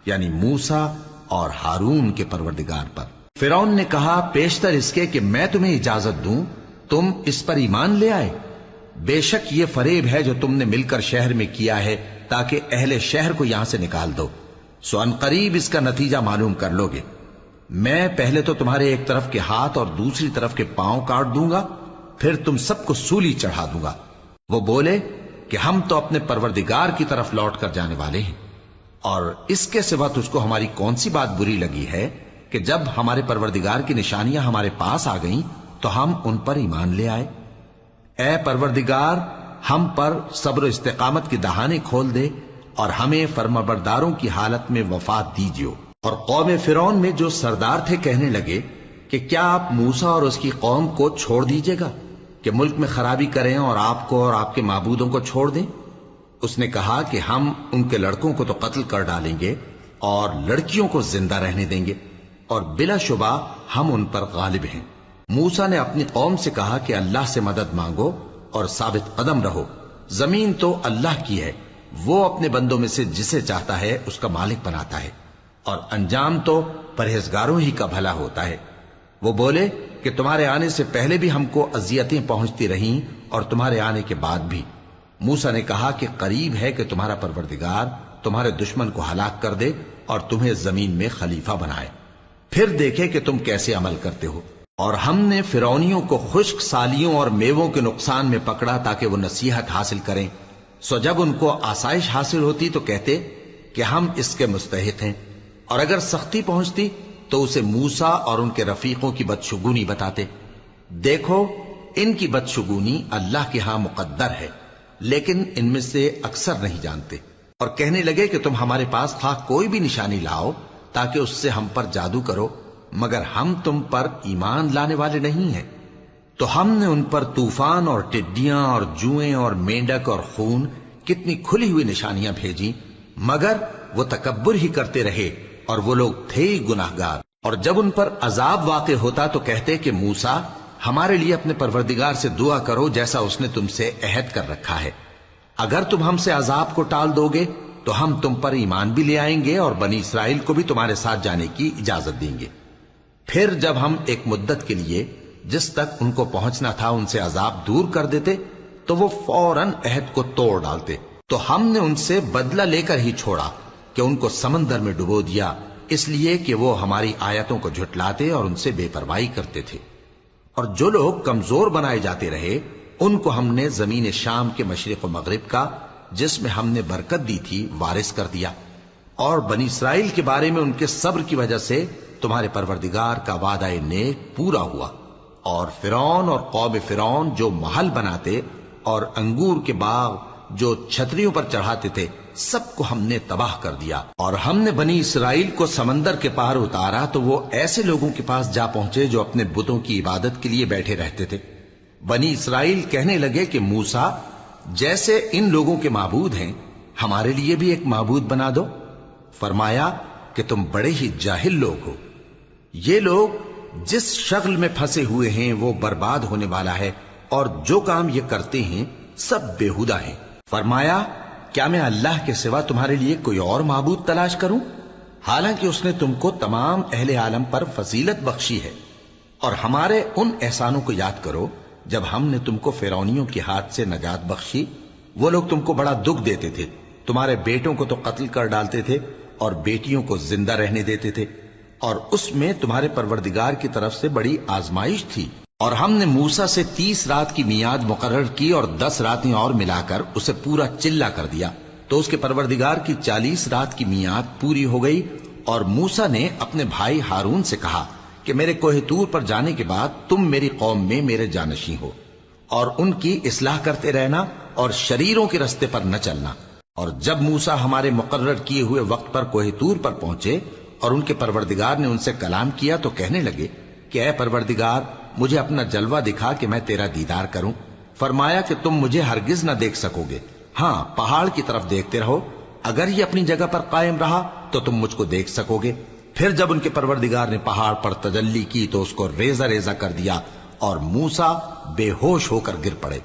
A: یعنی موسیٰ اور ہارون کے پروردگار پر۔ فرعون نے کہا پیشتر اس کے کہ میں تمہیں اجازت دوں تم اس پر ایمان لے آئے، بے شک یہ فریب ہے جو تم نے مل کر شہر میں کیا ہے تاکہ اہل شہر کو یہاں سے نکال دو، سو ان قریب اس کا نتیجہ معلوم کر لو گے۔ میں پہلے تو تمہارے ایک طرف کے ہاتھ اور دوسری طرف کے پاؤں کاٹ دوں گا، پھر تم سب کو سولی چڑھا دوں گا۔ وہ بولے کہ ہم تو اپنے پروردگار کی طرف لوٹ کر جانے والے ہیں، اور اس کے سوا تجھ کو ہماری کون سی بات بری لگی ہے کہ جب ہمارے پروردگار کی نشانیاں ہمارے پاس آ گئیں تو ہم ان پر ایمان لے آئے۔ اے پروردگار، ہم پر صبر و استقامت کی دہانے کھول دے اور ہمیں فرمانبرداروں کی حالت میں وفات دیجیو۔ اور قوم فرعون میں جو سردار تھے کہنے لگے کہ کیا آپ موسیٰ اور اس کی قوم کو چھوڑ دیجیے گا کہ ملک میں خرابی کریں اور آپ کو اور آپ کے معبودوں کو چھوڑ دیں؟ اس نے کہا کہ ہم ان کے لڑکوں کو تو قتل کر ڈالیں گے اور لڑکیوں کو زندہ رہنے دیں گے، اور بلا شبہ ہم ان پر غالب ہیں۔ موسیٰ نے اپنی قوم سے کہا کہ اللہ سے مدد مانگو اور ثابت قدم رہو، زمین تو اللہ کی ہے، وہ اپنے بندوں میں سے جسے چاہتا ہے اس کا مالک بناتا ہے، اور انجام تو پرہیزگاروں ہی کا بھلا ہوتا ہے۔ وہ بولے کہ تمہارے آنے سے پہلے بھی ہم کو اذیتیں پہنچتی رہیں اور تمہارے آنے کے بعد بھی۔ موسیٰ نے کہا کہ قریب ہے کہ تمہارا پروردگار تمہارے دشمن کو ہلاک کر دے اور تمہیں زمین میں خلیفہ بنائے، پھر دیکھے کہ تم کیسے عمل کرتے ہو۔ اور ہم نے فرعونیوں کو خشک سالیوں اور میووں کے نقصان میں پکڑا تاکہ وہ نصیحت حاصل کریں، سو جب ان کو آسائش حاصل ہوتی تو کہتے کہ ہم اس کے مستحق ہیں، اور اگر سختی پہنچتی تو اسے موسیٰ اور ان کے رفیقوں کی بدشگونی بتاتے۔ دیکھو ان کی بدشگونی اللہ کے ہاں مقدر ہے، لیکن ان میں سے اکثر نہیں جانتے۔ اور کہنے لگے کہ تم ہمارے پاس خواہ کوئی بھی نشانی لاؤ تاکہ اس سے ہم پر جادو کرو، مگر ہم تم پر ایمان لانے والے نہیں ہیں۔ تو ہم نے ان پر طوفان اور ٹڈیاں اور جوئیں اور مینڈک اور خون کتنی کھلی ہوئی نشانیاں بھیجی، مگر وہ تکبر ہی کرتے رہے اور وہ لوگ تھے ہی گناہگار۔ اور جب ان پر عذاب واقع ہوتا تو کہتے کہ موسیٰ ہمارے لیے اپنے پروردگار سے دعا کرو جیسا اس نے تم سے عہد کر رکھا ہے، اگر تم ہم سے عذاب کو ٹال دو گے تو ہم تم پر ایمان بھی لے آئیں گے اور بنی اسرائیل کو بھی تمہارے ساتھ جانے کی اجازت دیں گے۔ پھر جب ہم ایک مدت کے لیے جس تک ان کو پہنچنا تھا ان سے عذاب دور کر دیتے تو وہ فوراً عہد کو توڑ ڈالتے، تو ہم نے ان سے بدلہ لے کر ہی چھوڑا کہ ان کو سمندر میں ڈبو دیا، اس لیے کہ وہ ہماری آیتوں کو جھٹلاتے اور ان سے بے پرواہی کرتے تھے۔ اور جو لوگ کمزور بنائے جاتے رہے ان کو ہم نے زمین شام کے مشرق و مغرب کا جس میں ہم نے برکت دی تھی وارث کر دیا، اور بنی اسرائیل کے بارے میں ان کے صبر کی وجہ سے تمہارے پروردگار کا وعدہ نیک پورا ہوا۔ اور فرعون اور قوم فرعون جو محل بناتے اور انگور کے باغ جو چھتریوں پر چڑھاتے تھے سب کو ہم نے تباہ کر دیا۔ اور ہم نے بنی اسرائیل کو سمندر کے پار اتارا تو وہ ایسے لوگوں کے پاس جا پہنچے جو اپنے بتوں کی عبادت کے لیے بیٹھے رہتے تھے۔ بنی اسرائیل کہنے لگے کہ موسیٰ جیسے ان لوگوں کے معبود ہیں ہمارے لیے بھی ایک معبود بنا دو۔ فرمایا کہ تم بڑے ہی جاہل لوگ ہو، یہ لوگ جس شغل میں پھنسے ہوئے ہیں وہ برباد ہونے والا ہے، اور جو کام یہ کرتے ہیں سب بےہودہ ہیں۔ فرمایا کیا میں اللہ کے سوا تمہارے لیے کوئی اور معبود تلاش کروں، حالانکہ اس نے تم کو تمام اہل عالم پر فضیلت بخشی ہے۔ اور ہمارے ان احسانوں کو یاد کرو جب ہم نے تم کو فرعونیوں کے ہاتھ سے نجات بخشی، وہ لوگ تم کو بڑا دکھ دیتے تھے، تمہارے بیٹوں کو تو قتل کر ڈالتے تھے اور بیٹیوں کو زندہ رہنے دیتے تھے، اور اس میں تمہارے پروردگار کی طرف سے بڑی آزمائش تھی۔ اور ہم نے موسیٰ سے 30 رات کی میعاد مقرر کی اور 10 راتیں اور ملا کر اسے پورا چلہ کر دیا، تو اس کے پروردگار کی 40 رات کی میعاد پوری ہو گئی، اور موسیٰ نے اپنے بھائی ہارون سے کہا کہ میرے کوہ طور پر جانے کے بعد تم میری قوم میں میرے جانشین ہو، اور ان کی اصلاح کرتے رہنا اور شریروں کے رستے پر نہ چلنا۔ اور جب موسیٰ ہمارے مقرر کیے ہوئے وقت پر کوہ طور پر پہنچے اور ان کے پروردگار نے ان سے کلام کیا تو کہنے لگے کہ اے پروردگار، مجھے اپنا جلوہ دکھا کہ میں تیرا دیدار کروں۔ فرمایا کہ تم مجھے ہرگز نہ دیکھ سکو گے، ہاں پہاڑ کی طرف دیکھتے رہو، اگر یہ اپنی جگہ پر قائم رہا تو تم مجھ کو دیکھ سکو گے۔ پھر جب ان کے پروردگار نے پہاڑ پر تجلی کی تو اس کو ریزہ ریزہ کر دیا اور موسیٰ بے ہوش ہو کر گر پڑے۔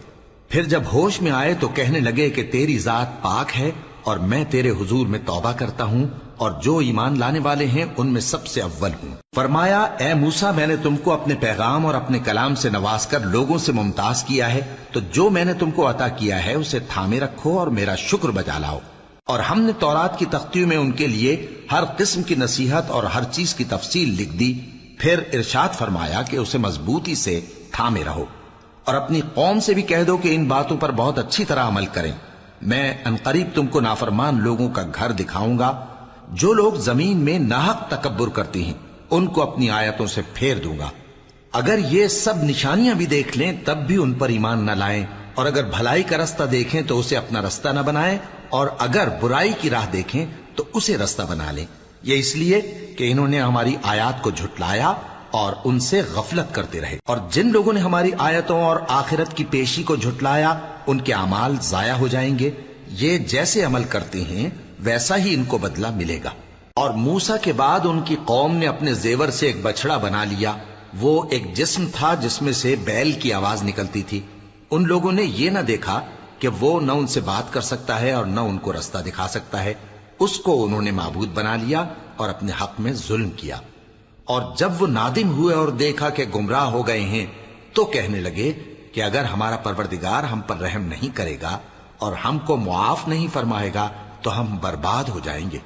A: پھر جب ہوش میں آئے تو کہنے لگے کہ تیری ذات پاک ہے اور میں تیرے حضور میں توبہ کرتا ہوں، اور جو ایمان لانے والے ہیں ان میں سب سے اول ہوں۔ فرمایا اے موسیٰ، میں نے تم کو اپنے پیغام اور اپنے کلام سے نواز کر لوگوں سے ممتاز کیا ہے، تو جو میں نے تم کو عطا کیا ہے اسے تھامے رکھو اور میرا شکر بجا لاؤ۔ اور ہم نے تورات کی تختیوں میں ان کے لیے ہر قسم کی نصیحت اور ہر چیز کی تفصیل لکھ دی۔ پھر ارشاد فرمایا کہ اسے مضبوطی سے تھامے رہو، اور اپنی قوم سے بھی کہہ دو کہ ان باتوں پر بہت اچھی طرح عمل کریں۔ میں انقریب تم کو نافرمان لوگوں کا گھر دکھاؤں گا، جو لوگ زمین میں ناحق تکبر کرتے ہیں ان کو اپنی آیتوں سے پھیر دوں گا۔ اگر یہ سب نشانیاں بھی دیکھ لیں تب بھی ان پر ایمان نہ لائیں، اور اگر بھلائی کا رستہ دیکھیں تو اسے اپنا رستہ نہ بنائیں، اور اگر برائی کی راہ دیکھیں تو اسے رستہ بنا لیں۔ یہ اس لیے کہ انہوں نے ہماری آیات کو جھٹلایا اور ان سے غفلت کرتے رہے، اور جن لوگوں نے ہماری آیتوں اور آخرت کی پیشی کو جھٹلایا ان کے اعمال ضائع ہو جائیں گے۔ یہ جیسے عمل کرتے ہیں ویسا ہی ان کو بدلہ ملے گا۔ اور موسیٰ کے بعد ان کی قوم نے اپنے زیور سے ایک بچڑا بنا لیا، وہ ایک جسم تھا جس میں سے بیل کی آواز نکلتی تھی۔ ان لوگوں نے یہ نہ دیکھا کہ وہ نہ ان سے بات کر سکتا ہے اور نہ ان کو رستہ دکھا سکتا ہے، اس کو انہوں نے معبود بنا لیا اور اپنے حق میں ظلم کیا۔ اور جب وہ نادم ہوئے اور دیکھا کہ گمراہ ہو گئے ہیں تو کہنے لگے کہ اگر ہمارا پروردگار ہم پر رحم نہیں کرے گا اور ہم کو معاف نہیں فرمائے گا تو ہم برباد ہو جائیں گے۔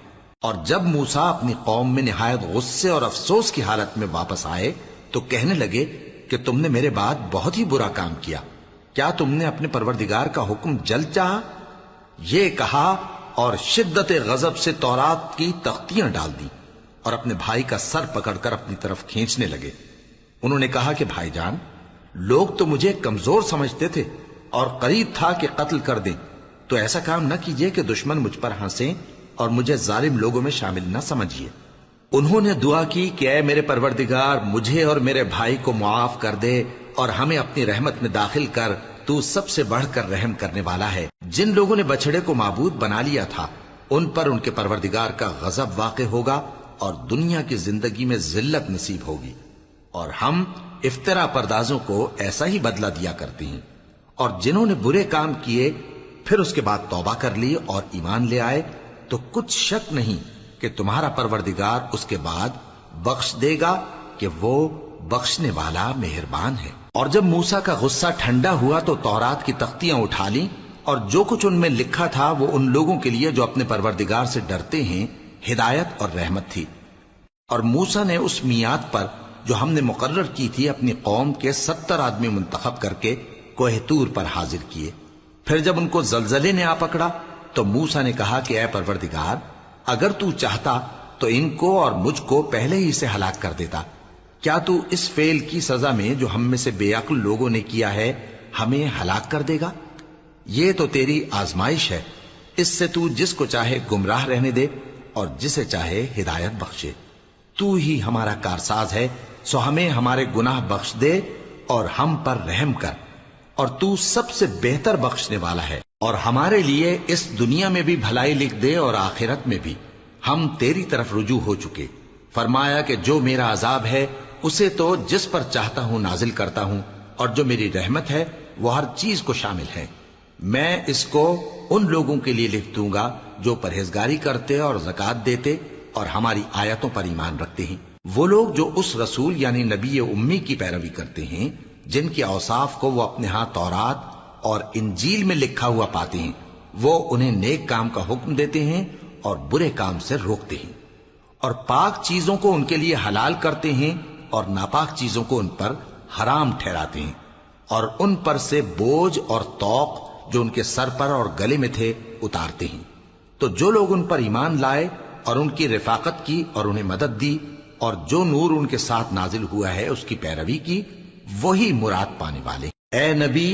A: اور جب موسیٰ اپنی قوم میں نہایت غصے اور افسوس کی حالت میں واپس آئے تو کہنے لگے کہ تم نے میرے بعد بہت ہی برا کام کیا، کیا تم نے اپنے پروردگار کا حکم جلد چاہا؟ یہ کہا اور شدت غضب سے تورات کی تختیاں ڈال دی اور اپنے بھائی کا سر پکڑ کر اپنی طرف کھینچنے لگے۔ انہوں نے کہا کہ بھائی جان، لوگ تو مجھے کمزور سمجھتے تھے اور قریب تھا کہ قتل کر دیں، تو ایسا کام نہ کیجیے کہ دشمن مجھ پر ہنسیں اور مجھے ظالم لوگوں میں شامل نہ سمجھیے۔ انہوں نے دعا کی کہ اے میرے پروردگار، مجھے اور میرے بھائی کو معاف کر دے اور ہمیں اپنی رحمت میں داخل کر، تو سب سے بڑھ کر رحم کرنے والا ہے۔ جن لوگوں نے بچڑے کو معبود بنا لیا تھا ان پر ان کے پروردگار کا غضب واقع ہوگا اور دنیا کی زندگی میں ذلت نصیب ہوگی، اور ہم افترا پردازوں کو ایسا ہی بدلہ دیا کرتے ہیں۔ اور جنہوں نے برے کام کیے پھر اس کے بعد توبہ کر لی اور ایمان لے آئے تو کچھ شک نہیں کہ تمہارا پروردگار اس کے بعد بخش دے گا کہ وہ بخشنے والا مہربان ہے۔ اور جب موسیٰ کا غصہ ٹھنڈا ہوا تو تورات کی تختیاں اٹھا لیں، اور جو کچھ ان میں لکھا تھا وہ ان لوگوں کے لیے جو اپنے پروردگار سے ڈرتے ہیں ہدایت اور رحمت تھی۔ اور موسیٰ نے اس میعاد پر جو ہم نے مقرر کی تھی اپنی قوم کے 70 آدمی منتخب کر کے کوہ طور پر حاضر کیے۔ پھر جب ان کو زلزلے نے آ پکڑا تو موسیٰ نے کہا کہ اے پروردگار، اگر تو چاہتا تو ان کو اور مجھ کو پہلے ہی سے ہلاک کر دیتا۔ کیا تو اس فعل کی سزا میں جو ہم میں سے بے عقل لوگوں نے کیا ہے ہمیں ہلاک کر دے گا؟ یہ تو تیری آزمائش ہے، اس سے تو جس کو چاہے گمراہ رہنے دے اور جسے چاہے ہدایت بخشے۔ تو ہی ہمارا کارساز ہے، سو ہمیں ہمارے گناہ بخش دے اور ہم پر رحم کر، اور تو سب سے بہتر بخشنے والا ہے، اور ہمارے لیے اس دنیا میں بھی بھلائی لکھ دے اور آخرت میں بھی۔ ہم تیری طرف رجوع ہو چکے۔ فرمایا کہ جو میرا عذاب ہے اسے تو جس پر چاہتا ہوں نازل کرتا ہوں، اور جو میری رحمت ہے وہ ہر چیز کو شامل ہے۔ میں اس کو ان لوگوں کے لیے لکھ دوں گا جو پرہیزگاری کرتے اور زکوٰۃ دیتے اور ہماری آیتوں پر ایمان رکھتے ہیں، وہ لوگ جو اس رسول یعنی نبی امی کی پیروی کرتے ہیں جن کے اوصاف کو وہ اپنے ہاں تورات اور انجیل میں لکھا ہوا پاتے ہیں۔ وہ انہیں نیک کام کا حکم دیتے ہیں اور برے کام سے روکتے ہیں، اور پاک چیزوں کو ان کے لیے حلال کرتے ہیں اور ناپاک چیزوں کو ان پر حرام ٹھہراتے ہیں، اور ان پر سے بوجھ اور طوق جو ان کے سر پر اور گلے میں تھے اتارتے ہیں۔ تو جو لوگ ان پر ایمان لائے اور ان کی رفاقت کی اور انہیں مدد دی اور جو نور ان کے ساتھ نازل ہوا ہے اس کی پیروی کی، وہی مراد پانے والے۔ اے نبی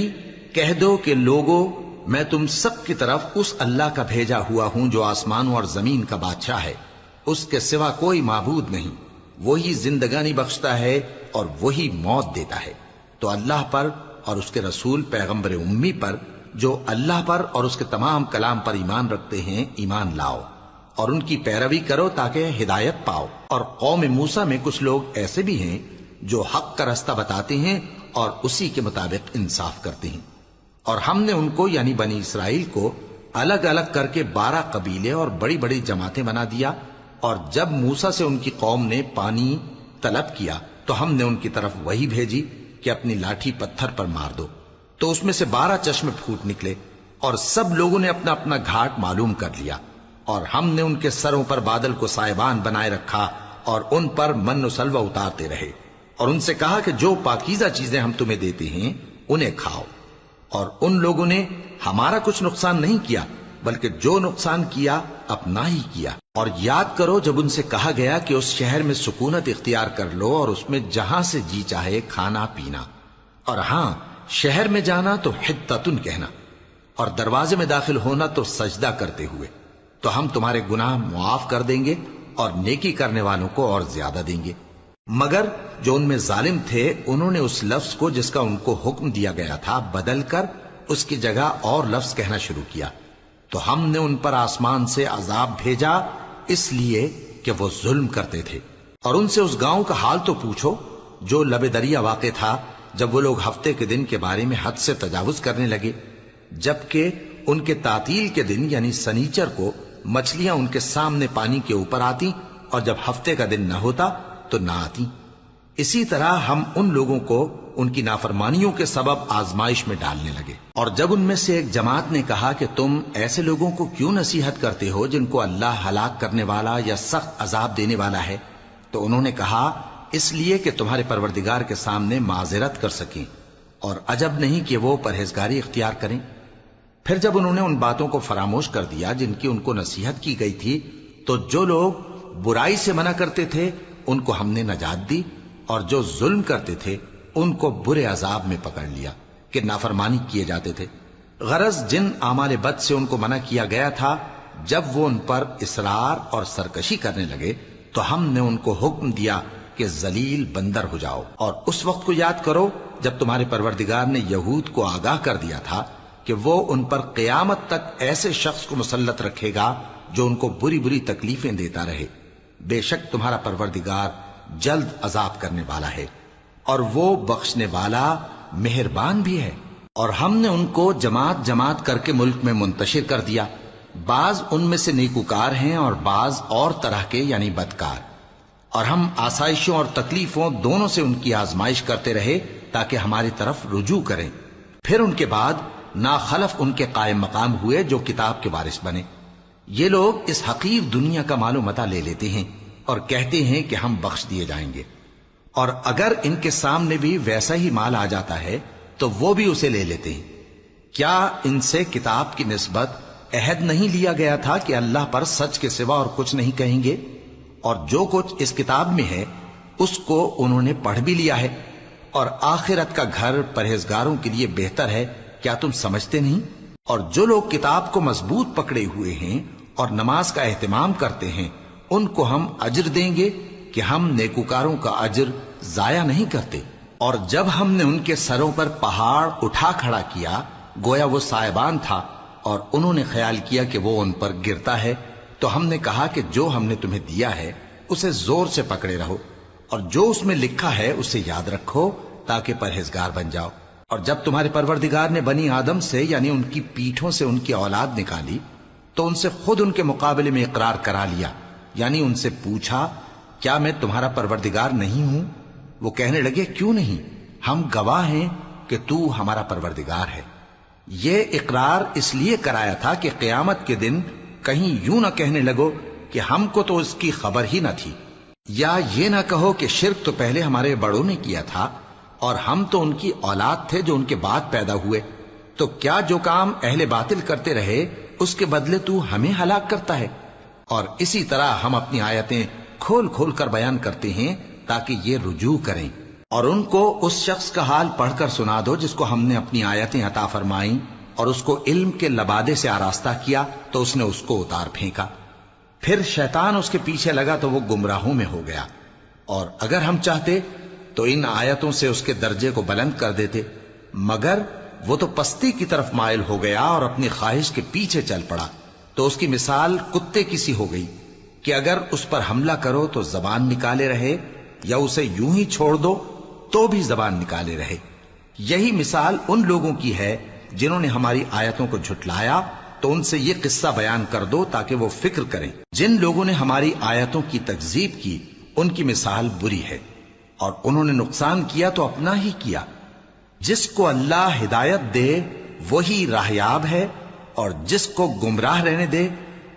A: کہہ دو کہ لوگو، میں تم سب کی طرف اس اللہ کا بھیجا ہوا ہوں جو آسمانوں اور زمین کا بادشاہ ہے، اس کے سوا کوئی معبود نہیں، وہی زندگانی بخشتا ہے اور وہی موت دیتا ہے۔ تو اللہ پر اور اس کے رسول پیغمبر امی پر جو اللہ پر اور اس کے تمام کلام پر ایمان رکھتے ہیں ایمان لاؤ اور ان کی پیروی کرو تاکہ ہدایت پاؤ۔ اور قوم موسیٰ میں کچھ لوگ ایسے بھی ہیں جو حق کا رستہ بتاتے ہیں اور اسی کے مطابق انصاف کرتے ہیں۔ اور ہم نے ان کو یعنی بنی اسرائیل کو الگ الگ کر کے 12 قبیلے اور بڑی بڑی جماعتیں بنا دیا، اور جب موسیٰ سے ان کی قوم نے پانی طلب کیا تو ہم نے ان کی طرف وہی بھیجی کہ اپنی لاٹھی پتھر پر مار دو، تو اس میں سے 12 چشمے پھوٹ نکلے، اور سب لوگوں نے اپنا اپنا گھاٹ معلوم کر لیا، اور ہم نے ان کے سروں پر بادل کو سائبان بنائے رکھا اور ان پر من و سلوہ اتارتے رہے، اور ان سے کہا کہ جو پاکیزہ چیزیں ہم تمہیں دیتے ہیں انہیں کھاؤ۔ اور ان لوگوں نے ہمارا کچھ نقصان نہیں کیا بلکہ جو نقصان کیا اپنا ہی کیا۔ اور یاد کرو جب ان سے کہا گیا کہ اس شہر میں سکونت اختیار کر لو اور اس میں جہاں سے جی چاہے کھانا پینا، اور ہاں شہر میں جانا تو حتتن کہنا، اور دروازے میں داخل ہونا تو سجدہ کرتے ہوئے، تو ہم تمہارے گناہ معاف کر دیں گے اور نیکی کرنے والوں کو اور زیادہ دیں گے۔ مگر جو ان میں ظالم تھے انہوں نے اس لفظ کو جس کا ان کو حکم دیا گیا تھا بدل کر اس کی جگہ اور لفظ کہنا شروع کیا، تو ہم نے ان پر آسمان سے عذاب بھیجا اس لیے کہ وہ ظلم کرتے تھے۔ اور ان سے اس گاؤں کا حال تو پوچھو جو لب دریا واقع تھا، جب وہ لوگ ہفتے کے دن کے بارے میں حد سے تجاوز کرنے لگے، جبکہ ان کے تعطیل کے دن یعنی سنیچر کو مچھلیاں ان کے سامنے پانی کے اوپر آتی اور جب ہفتے کا دن نہ ہوتا تو نہ آتی۔ اسی طرح ہم ان لوگوں کو ان کی نافرمانیوں کے سبب آزمائش میں ڈالنے لگے۔ اور جب ان میں سے ایک جماعت نے کہا کہ تم ایسے لوگوں کو کیوں نصیحت کرتے ہو جن کو اللہ ہلاک کرنے والا یا سخت عذاب دینے والا ہے، تو انہوں نے کہا اس لیے کہ تمہارے پروردگار کے سامنے معذرت کر سکیں، اور عجب نہیں کہ وہ پرہیزگاری اختیار کریں۔ پھر جب انہوں نے ان باتوں کو فراموش کر دیا جن کی ان کو نصیحت کی گئی تھی، تو جو لوگ برائی سے منع کرتے تھے ان کو ہم نے نجات دی، اور جو ظلم کرتے تھے ان کو برے عذاب میں پکڑ لیا کہ نافرمانی کیے جاتے تھے۔ غرض جن اعمال بد سے ان کو منع کیا گیا تھا، جب وہ ان پر اصرار اور سرکشی کرنے لگے تو ہم نے ان کو حکم دیا کہ ذلیل بندر ہو جاؤ۔ اور اس وقت کو یاد کرو جب تمہارے پروردگار نے یہود کو آگاہ کر دیا تھا کہ وہ ان پر قیامت تک ایسے شخص کو مسلط رکھے گا جو ان کو بری بری تکلیفیں دیتا رہے۔ بے شک تمہارا پروردگار جلد عذاب کرنے والا ہے اور وہ بخشنے والا مہربان بھی ہے۔ اور ہم نے ان کو جماعت جماعت کر کے ملک میں منتشر کر دیا، بعض ان میں سے نیکوکار ہیں اور بعض اور طرح کے یعنی بدکار، اور ہم آسائشوں اور تکلیفوں دونوں سے ان کی آزمائش کرتے رہے تاکہ ہماری طرف رجوع کریں۔ پھر ان کے بعد ناخلف ان کے قائم مقام ہوئے جو کتاب کے وارث بنے۔ یہ لوگ اس حقیر دنیا کا مال و متاع لے لیتے ہیں اور کہتے ہیں کہ ہم بخش دیے جائیں گے، اور اگر ان کے سامنے بھی ویسا ہی مال آ جاتا ہے تو وہ بھی اسے لے لیتے ہیں۔ کیا ان سے کتاب کی نسبت عہد نہیں لیا گیا تھا کہ اللہ پر سچ کے سوا اور کچھ نہیں کہیں گے؟ اور جو کچھ اس کتاب میں ہے اس کو انہوں نے پڑھ بھی لیا ہے، اور آخرت کا گھر پرہیزگاروں کے لیے بہتر ہے، کیا تم سمجھتے نہیں؟ اور جو لوگ کتاب کو مضبوط پکڑے ہوئے ہیں اور نماز کا اہتمام کرتے ہیں ان کو ہم اجر دیں گے کہ ہم نیکوکاروں کا اجر ضائع نہیں کرتے۔ اور جب ہم نے ان کے سروں پر پہاڑ اٹھا کھڑا کیا گویا وہ سائبان تھا، اور انہوں نے خیال کیا کہ وہ ان پر گرتا ہے، تو ہم نے کہا کہ جو ہم نے تمہیں دیا ہے اسے زور سے پکڑے رہو، اور جو اس میں لکھا ہے اسے یاد رکھو تاکہ پرہیزگار بن جاؤ۔ اور جب تمہارے پروردگار نے بنی آدم سے یعنی ان کی پیٹھوں سے ان کی اولاد نکالی تو ان سے خود ان کے مقابلے میں اقرار کرا لیا، یعنی ان سے پوچھا کیا میں تمہارا پروردگار نہیں ہوں؟ وہ کہنے لگے کیوں نہیں، ہم گواہ ہیں کہ تو ہمارا پروردگار ہے۔ یہ اقرار اس لیے کرایا تھا کہ قیامت کے دن کہیں یوں نہ کہنے لگو کہ ہم کو تو اس کی خبر ہی نہ تھی، یا یہ نہ کہو کہ شرک تو پہلے ہمارے بڑوں نے کیا تھا اور ہم تو ان کی اولاد تھے جو ان کے بعد پیدا ہوئے۔ تو کیا جو کام اہل باطل کرتے رہے اس کے بدلے تو ہمیں ہلاک کرتا ہے؟ اور اسی طرح ہم اپنی آیتیں کھول کھول کر بیان کرتے ہیں تاکہ یہ رجوع کریں۔ اور ان کو اس شخص کا حال پڑھ کر سنا دو جس کو ہم نے اپنی آیتیں عطا فرمائیں اور اس کو علم کے لبادے سے آراستہ کیا تو اس نے اس کو اتار پھینکا، پھر شیطان اس کے پیچھے لگا تو وہ گمراہوں میں ہو گیا۔ اور اگر ہم چاہتے تو ان آیتوں سے اس کے درجے کو بلند کر دیتے، مگر وہ تو پستی کی طرف مائل ہو گیا اور اپنی خواہش کے پیچھے چل پڑا، تو اس کی مثال کتے کی سی ہو گئی کہ اگر اس پر حملہ کرو تو زبان نکالے رہے، یا اسے یوں ہی چھوڑ دو تو بھی زبان نکالے رہے۔ یہی مثال ان لوگوں کی ہے جنہوں نے ہماری آیتوں کو جھٹلایا، تو ان سے یہ قصہ بیان کر دو تاکہ وہ فکر کریں۔ جن لوگوں نے ہماری آیتوں کی تکذیب کی ان کی مثال بری ہے، اور انہوں نے نقصان کیا تو اپنا ہی کیا۔ جس کو اللہ ہدایت دے وہی راہیاب ہے، اور جس کو گمراہ رہنے دے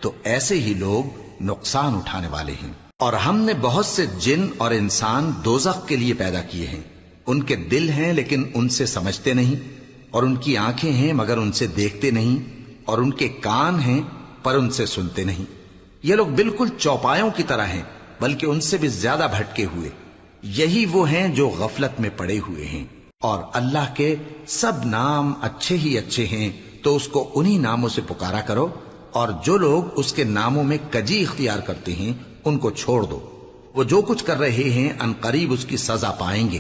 A: تو ایسے ہی لوگ نقصان اٹھانے والے ہیں۔ اور ہم نے بہت سے جن اور انسان دوزخ کے لیے پیدا کیے ہیں، ان کے دل ہیں لیکن ان سے سمجھتے نہیں، اور ان کی آنکھیں ہیں مگر ان سے دیکھتے نہیں، اور ان کے کان ہیں پر ان سے سنتے نہیں۔ یہ لوگ بالکل چوپایوں کی طرح ہیں، بلکہ ان سے بھی زیادہ بھٹکے ہوئے۔ یہی وہ ہیں جو غفلت میں پڑے ہوئے ہیں۔ اور اللہ کے سب نام اچھے ہی اچھے ہیں، تو اس کو انہی ناموں سے پکارا کرو، اور جو لوگ اس کے ناموں میں کجی اختیار کرتے ہیں ان کو چھوڑ دو۔ وہ جو کچھ کر رہے ہیں ان قریب اس کی سزا پائیں گے۔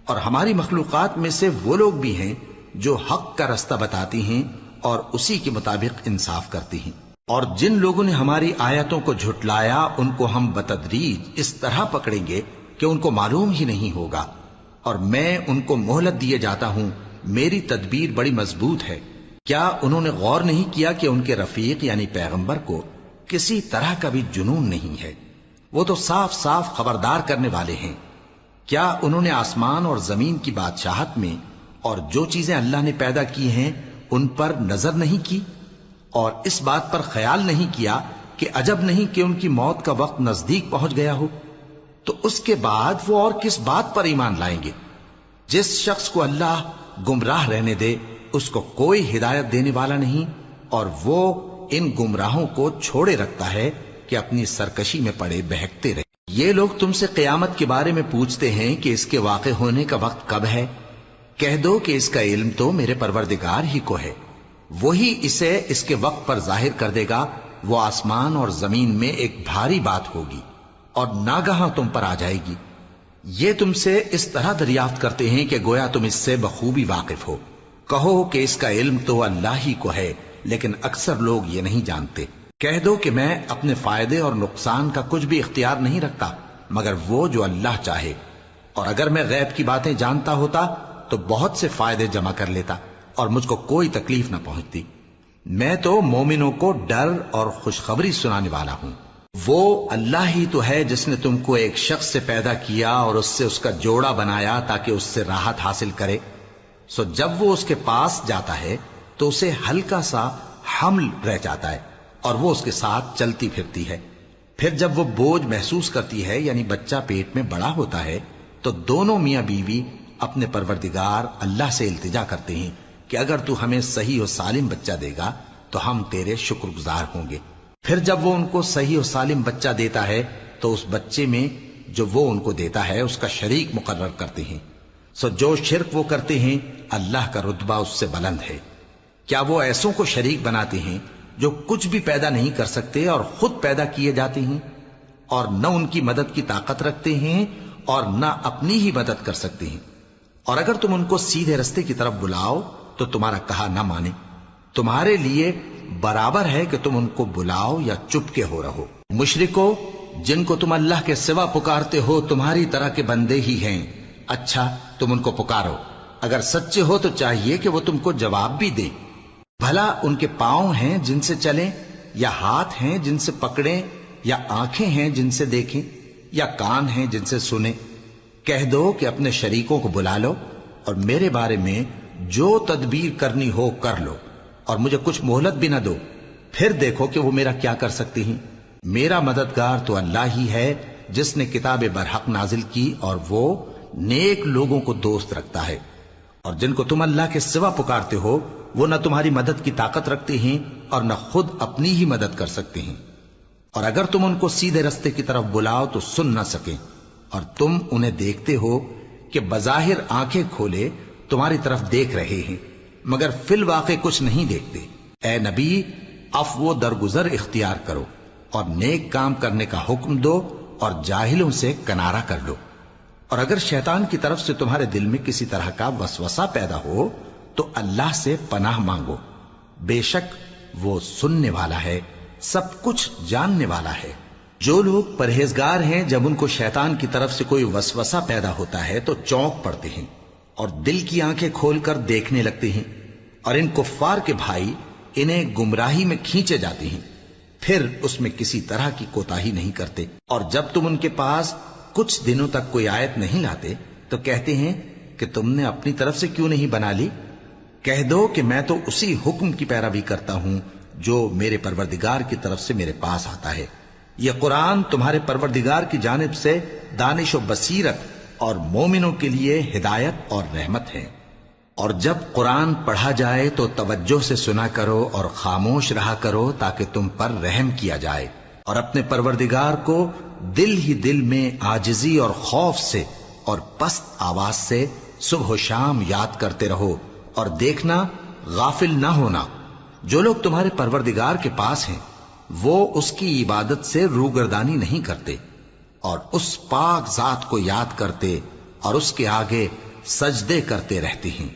A: اور ہماری مخلوقات میں سے وہ لوگ بھی ہیں جو حق کا رستہ بتاتی ہیں اور اسی کے مطابق انصاف کرتی ہیں۔ اور جن لوگوں نے ہماری آیتوں کو جھٹلایا ان کو ہم بتدریج اس طرح پکڑیں گے کہ ان کو معلوم ہی نہیں ہوگا، اور میں ان کو مہلت دیے جاتا ہوں، میری تدبیر بڑی مضبوط ہے۔ کیا انہوں نے غور نہیں کیا کہ ان کے رفیق یعنی پیغمبر کو کسی طرح کا بھی جنون نہیں ہے؟ وہ تو صاف صاف خبردار کرنے والے ہیں۔ کیا انہوں نے آسمان اور زمین کی بادشاہت میں اور جو چیزیں اللہ نے پیدا کی ہیں ان پر نظر نہیں کی، اور اس بات پر خیال نہیں کیا کہ عجب نہیں کہ ان کی موت کا وقت نزدیک پہنچ گیا ہو؟ تو اس کے بعد وہ اور کس بات پر ایمان لائیں گے؟ جس شخص کو اللہ گمراہ رہنے دے اس کو کوئی ہدایت دینے والا نہیں، اور وہ ان گمراہوں کو چھوڑے رکھتا ہے کہ اپنی سرکشی میں پڑے بہکتے رہے۔ یہ لوگ تم سے قیامت کے بارے میں پوچھتے ہیں کہ اس کے واقع ہونے کا وقت کب ہے؟ کہہ دو کہ اس کا علم تو میرے پروردگار ہی کو ہے، وہی اسے اس کے وقت پر ظاہر کر دے گا۔ وہ آسمان اور زمین میں ایک بھاری بات ہوگی اور ناگہاں تم پر آ جائے گی۔ یہ تم سے اس طرح دریافت کرتے ہیں کہ گویا تم اس سے بخوبی واقف ہو۔ کہو کہ اس کا علم تو اللہ ہی کو ہے، لیکن اکثر لوگ یہ نہیں جانتے۔ کہہ دو کہ میں اپنے فائدے اور نقصان کا کچھ بھی اختیار نہیں رکھتا مگر وہ جو اللہ چاہے، اور اگر میں غیب کی باتیں جانتا ہوتا تو بہت سے فائدے جمع کر لیتا اور مجھ کو کوئی تکلیف نہ پہنچتی۔ میں تو مومنوں کو ڈر اور خوشخبری سنانے والا ہوں۔ وہ اللہ ہی تو ہے جس نے تم کو ایک شخص سے پیدا کیا اور اس سے اس کا جوڑا بنایا تاکہ اس سے راحت حاصل کرے۔ سو جب وہ اس کے پاس جاتا ہے تو اسے ہلکا سا حمل رہ جاتا ہے اور وہ اس کے ساتھ چلتی پھرتی ہے۔ پھر جب وہ بوجھ محسوس کرتی ہے یعنی بچہ پیٹ میں بڑا ہوتا ہے تو دونوں میاں بیوی اپنے پروردگار اللہ سے التجا کرتے ہیں کہ اگر تو ہمیں صحیح و سالم بچہ دے گا تو ہم تیرے شکر گزار ہوں گے۔ پھر جب وہ ان کو صحیح و سالم بچہ دیتا ہے تو اس بچے میں جو وہ ان کو دیتا ہے اس کا شریک مقرر کرتے ہیں۔ سو جو شرک وہ کرتے ہیں اللہ کا رتبہ اس سے بلند ہے۔ کیا وہ ایسوں کو شریک بناتے ہیں جو کچھ بھی پیدا نہیں کر سکتے اور خود پیدا کیے جاتے ہیں، اور نہ ان کی مدد کی طاقت رکھتے ہیں اور نہ اپنی ہی مدد کر سکتے ہیں؟ اور اگر تم ان کو سیدھے رستے کی طرف بلاؤ تو تمہارا کہا نہ مانے۔ تمہارے لیے برابر ہے کہ تم ان کو بلاؤ یا چپ کے ہو رہو۔ مشرکو، جن کو تم اللہ کے سوا پکارتے ہو تمہاری طرح کے بندے ہی ہیں۔ اچھا تم ان کو پکارو، اگر سچے ہو تو چاہیے کہ وہ تم کو جواب بھی دیں۔ بھلا ان کے پاؤں ہیں جن سے چلیں، یا ہاتھ ہیں جن سے پکڑیں، یا آنکھیں ہیں جن سے دیکھیں، یا کان ہیں جن سے سنیں؟ کہہ دو کہ اپنے شریکوں کو بلا لو اور میرے بارے میں جو تدبیر کرنی ہو کر لو، اور مجھے کچھ مہلت بھی نہ دو، پھر دیکھو کہ وہ میرا کیا کر سکتے ہیں۔ میرا مددگار تو اللہ ہی ہے جس نے کتاب برحق نازل کی، اور وہ نیک لوگوں کو دوست رکھتا ہے۔ اور جن کو تم اللہ کے سوا پکارتے ہو وہ نہ تمہاری مدد کی طاقت رکھتے ہیں اور نہ خود اپنی ہی مدد کر سکتے ہیں، اور اگر تم ان کو سیدھے رستے کی طرف بلاؤ تو سن نہ سکیں، اور تم انہیں دیکھتے ہو کہ بظاہر آنکھیں کھولے تمہاری طرف دیکھ رہے ہیں مگر فی الواقع کچھ نہیں دیکھتے۔ اے نبی، عفو و درگزر اختیار کرو اور نیک کام کرنے کا حکم دو اور جاہلوں سے کنارہ کر لو، اور اگر شیطان کی طرف سے تمہارے دل میں کسی طرح کا وسوسہ پیدا ہو تو اللہ سے پناہ مانگو، بے شک وہ سننے والا ہے، سب کچھ جاننے والا ہے۔ جو لوگ پرہیزگار ہیں جب ان کو شیطان کی طرف سے کوئی وسوسہ پیدا ہوتا ہے تو چونک پڑتے ہیں اور دل کی آنکھیں کھول کر دیکھنے لگتے ہیں، اور ان کفار کے بھائی انہیں گمراہی میں کھینچے جاتے ہیں، پھر اس میں کسی طرح کی کوتاہی نہیں کرتے، اور جب تم ان کے پاس کچھ دنوں تک کوئی آیت نہیں لاتے تو کہتے ہیں کہ تم نے اپنی طرف سے کیوں نہیں بنا لی؟ کہہ دو کہ میں تو اسی حکم کی پیروی کرتا ہوں جو میرے پروردگار کی طرف سے میرے پاس آتا ہے۔ یہ قرآن تمہارے پروردگار کی جانب سے دانش و بصیرت اور مومنوں کے لیے ہدایت اور رحمت ہے۔ اور جب قرآن پڑھا جائے تو توجہ سے سنا کرو اور خاموش رہا کرو تاکہ تم پر رحم کیا جائے، اور اپنے پروردگار کو دل ہی دل میں عاجزی اور خوف سے اور پست آواز سے صبح و شام یاد کرتے رہو، اور دیکھنا غافل نہ ہونا، جو لوگ تمہارے پروردگار کے پاس ہیں وہ اس کی عبادت سے روگردانی نہیں کرتے اور اس پاک ذات کو یاد کرتے اور اس کے آگے سجدے کرتے رہتے ہیں۔